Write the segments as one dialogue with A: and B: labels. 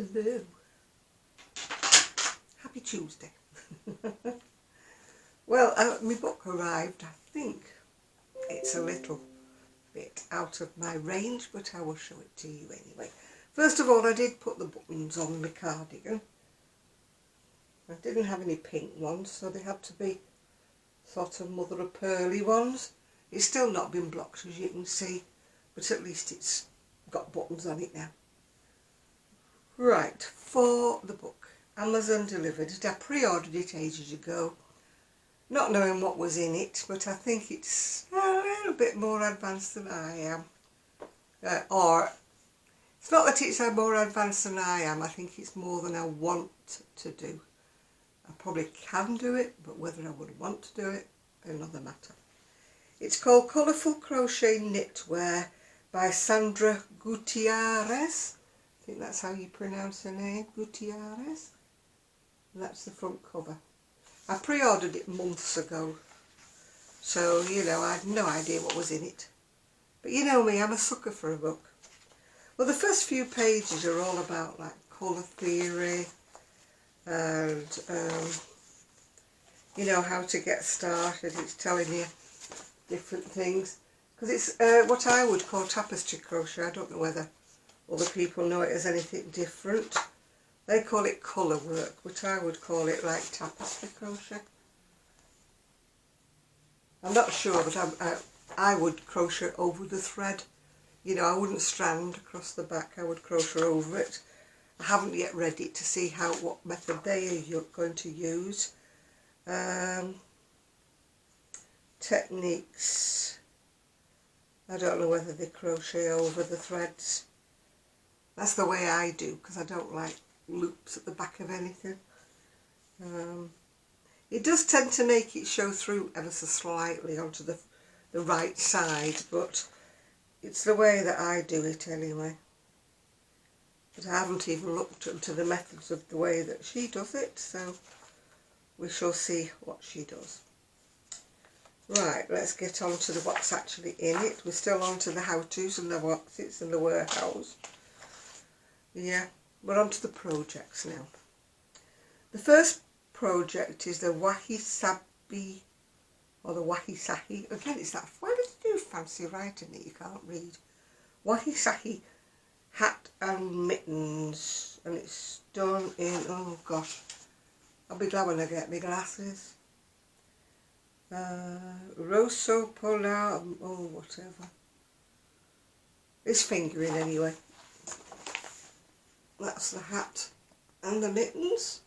A: Hello. Happy Tuesday. Well, my book arrived. I think it's a little bit out of my range, but I will show it to you anyway. First of all, I did put the buttons on my cardigan. I didn't have any pink ones, so they had to be sort of mother of pearly ones. It's still not been blocked, as you can see, but at least it's got buttons on it now. Right, for the book, Amazon delivered it. I pre-ordered it ages ago, not knowing what was in it, but I think it's a little bit more advanced than I am. Or, it's not that it's more advanced than I am, I think it's more than I want to do. I probably can do it, but whether I would want to do it, another matter. It's called Colourful Crochet Knitwear by Sandra Gutierrez. I think that's how you pronounce her name, Gutierrez. And that's the front cover. I pre-ordered it months ago, so you know I had no idea what was in it. But you know me, I'm a sucker for a book. Well, the first few pages are all about like colour theory and you know, how to get started. It's telling you different things because it's what I would call tapestry crochet. I don't know whether other people know it as anything different. They call it colour work, but I would call it like tapestry crochet. I'm not sure, but I would crochet over the thread. You know, I wouldn't strand across the back, I would crochet over it. I haven't yet read it to see what method they are going to use. Techniques. I don't know whether they crochet over the threads. That's the way I do, because I don't like loops at the back of anything. It does tend to make it show through ever so slightly onto the right side, but it's the way that I do it anyway. But I haven't even looked into the methods of the way that she does it, so we shall see what she does. Right, let's get on to what's actually in it. We're still on to the how-tos and the what's it's in the warehouse. Yeah, we're on to the projects now. The first project is the wahi-sabi, or the wahi-sahi. Again, it's that, why did you do fancy writing that you can't read? Wahi-sahi hat and mittens, and it's done in, oh gosh, I'll be glad when I get my glasses. Rosso Polar, oh whatever. It's fingering anyway. That's the hat and the mittens.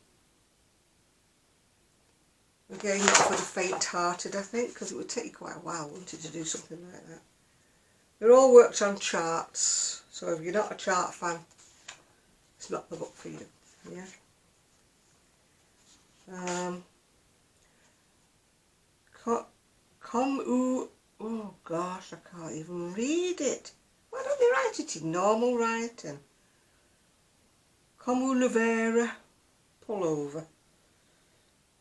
A: Again, not for the faint-hearted, I think, because it would take you quite a while, wouldn't it, to do something like that. They're all worked on charts, so if you're not a chart fan, it's not the book for you. Yeah. Oh gosh, I can't even read it. Why don't they write it in normal writing? Knitwear pullover.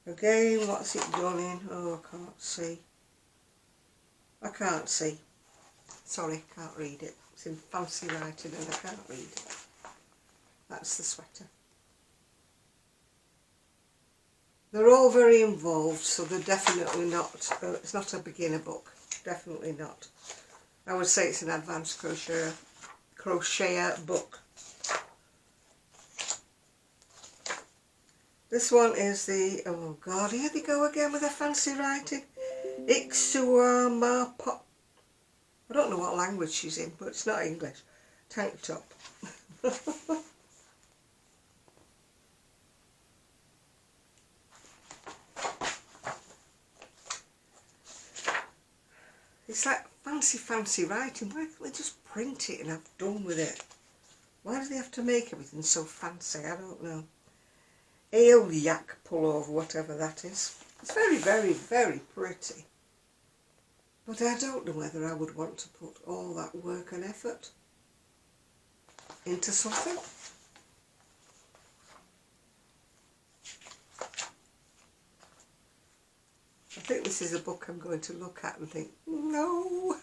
A: Again, what's it done in? Oh, I can't see. I can't see. Sorry, can't read it. It's in fancy writing and I can't read it. That's the sweater. They're all very involved, so they're definitely not, it's not a beginner book. Definitely not. I would say it's an advanced crocheter book. This one is the, oh god, here they go again with their fancy writing. Ixuama Pop. I don't know what language she's in, but it's not English. Tank top. It's like fancy writing. Why can't they just print it and have done with it? Why do they have to make everything so fancy? I don't know. Ale yak pullover, whatever that is. It's very, very, very pretty. But I don't know whether I would want to put all that work and effort into something. I think this is a book I'm going to look at and think, no.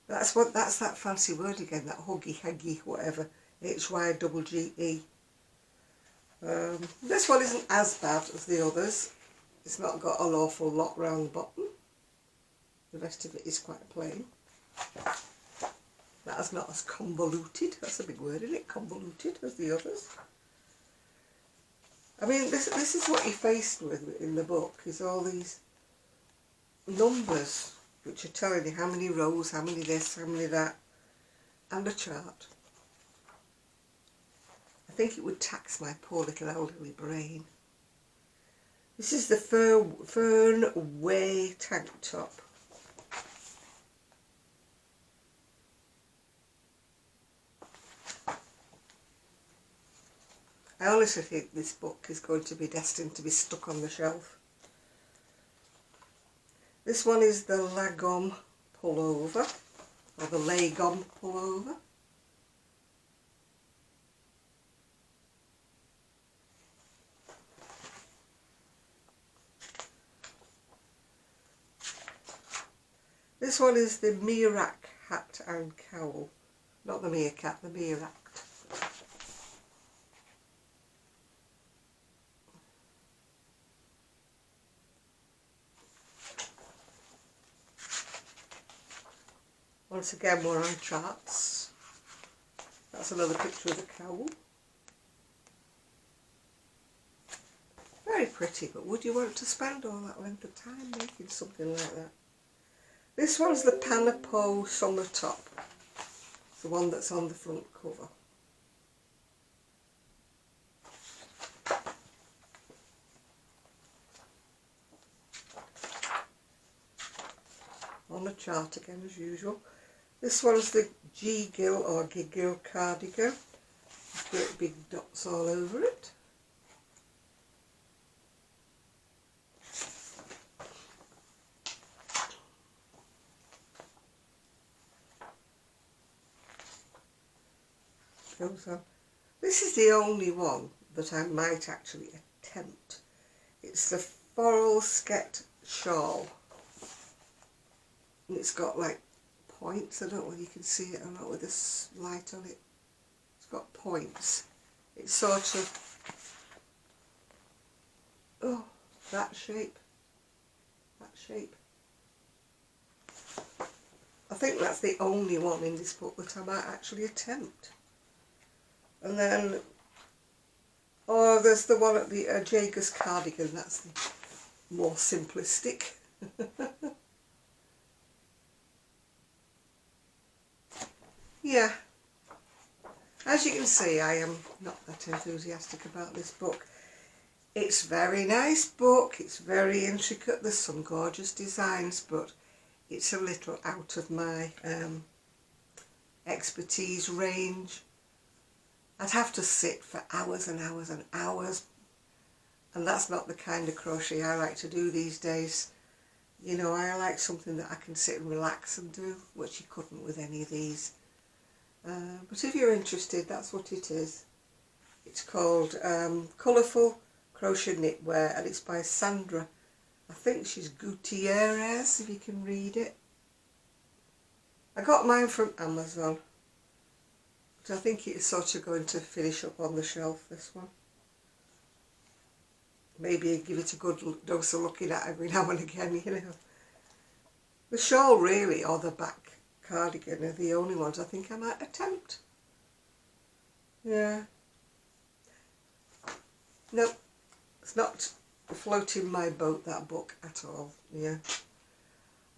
A: That's that fancy word again, that huggy, huggy, whatever. HYGGE. This one isn't as bad as the others. It's not got an awful lot round the bottom. The rest of it is quite plain. That's not as convoluted, that's a big word, isn't it? Convoluted as the others. I mean, this is what you're faced with in the book, is all these numbers which are telling you how many rows, how many this, how many that, and a chart. I think it would tax my poor little elderly brain. This is the Fern Way tank top. I honestly think this book is going to be destined to be stuck on the shelf. This one is the Lagom pullover, or the Lagom pullover. This one is the Meerak hat and cowl. Not the meerkat, the Meerak. Once again, we're on charts. That's another picture of the cowl. Very pretty, but would you want to spend all that length of time making something like that? This one's the Panapo summer top. It's the one that's on the front cover. On the chart again as usual. This one's the G-Gill or Giggle cardigan. Great big dots all over it. Goes on. This is the only one that I might actually attempt. It's the Floral Sket shawl. And it's got like points. I don't know whether you can see it or not with this light on it. It's got points. It's sort of, oh, that shape. That shape. I think that's the only one in this book that I might actually attempt. And then, oh, there's the one at the Jager's cardigan. That's the more simplistic. Yeah, as you can see, I am not that enthusiastic about this book. It's a very nice book, it's very intricate, there's some gorgeous designs, but it's a little out of my expertise range. I'd have to sit for hours and hours and hours, and that's not the kind of crochet I like to do these days. You know, I like something that I can sit and relax and do, which you couldn't with any of these. But if you're interested, that's what it is. It's called Colourful Crochet Knitwear, and it's by Sandra. I think she's Gutierrez, if you can read it. I got mine from Amazon, but I think it's sort of going to finish up on the shelf, this one. Maybe give it a good dose of looking at every now and again, you know. The shawl really, or the back cardigan, are the only ones I think I might attempt. Yeah. No, it's not floating my boat, that book, at all. Yeah.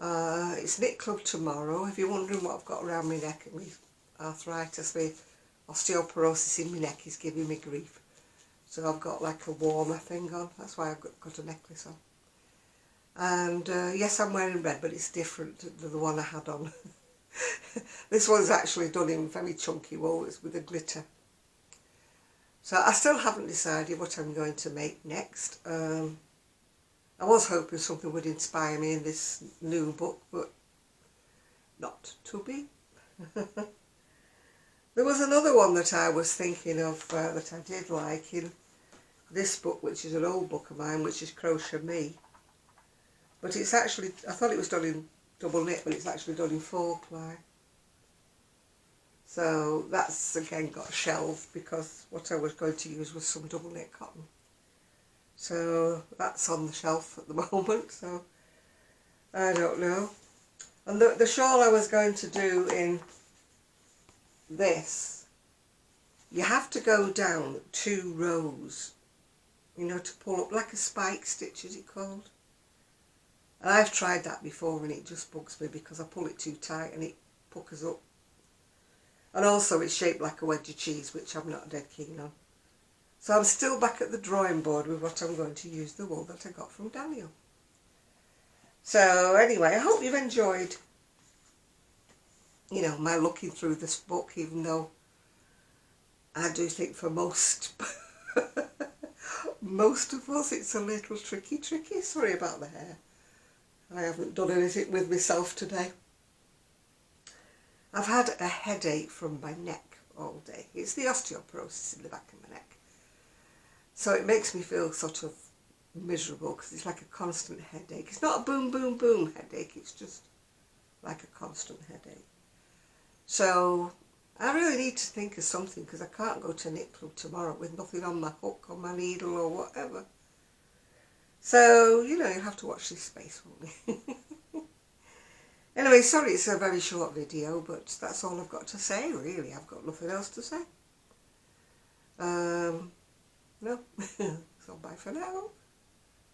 A: It's Knit Club tomorrow. If you're wondering what I've got around my neck, and my arthritis, my osteoporosis in my neck is giving me grief. So I've got like a warmer thing on. That's why I've got a necklace on. And yes, I'm wearing red, but it's different to the one I had on. This one's actually done in very chunky wool. It's with a glitter. So I still haven't decided what I'm going to make next. I was hoping something would inspire me in this new book, but not to be. There was another one that I was thinking of that I did like in this book, which is an old book of mine, which is Crochet Me. But it's actually, I thought it was done in double knit, but it's actually done in 4-ply. So that's again got shelved because what I was going to use was some double knit cotton. So that's on the shelf at the moment, so I don't know. And the shawl I was going to do in this, you have to go down 2 rows, you know, to pull up, like a spike stitch, is it called? And I've tried that before and it just bugs me because I pull it too tight and it puckers up. And also it's shaped like a wedge of cheese, which I'm not dead keen on. So I'm still back at the drawing board with what I'm going to use, the wool that I got from Daniel. So anyway, I hope you've enjoyed, you know, my looking through this book, even though I do think for most most of us it's a little tricky. Sorry about the hair. I haven't done anything with myself today. I've had a headache from my neck all day. It's the osteoporosis in the back of my neck. So it makes me feel sort of miserable because it's like a constant headache. It's not a boom, boom, boom headache. It's just like a constant headache. So I really need to think of something because I can't go to knit club tomorrow with nothing on my hook or my needle or whatever. So, you know, you'll have to watch this space, won't you? Anyway, sorry it's a very short video, but that's all I've got to say, really. I've got nothing else to say. No. So bye for now.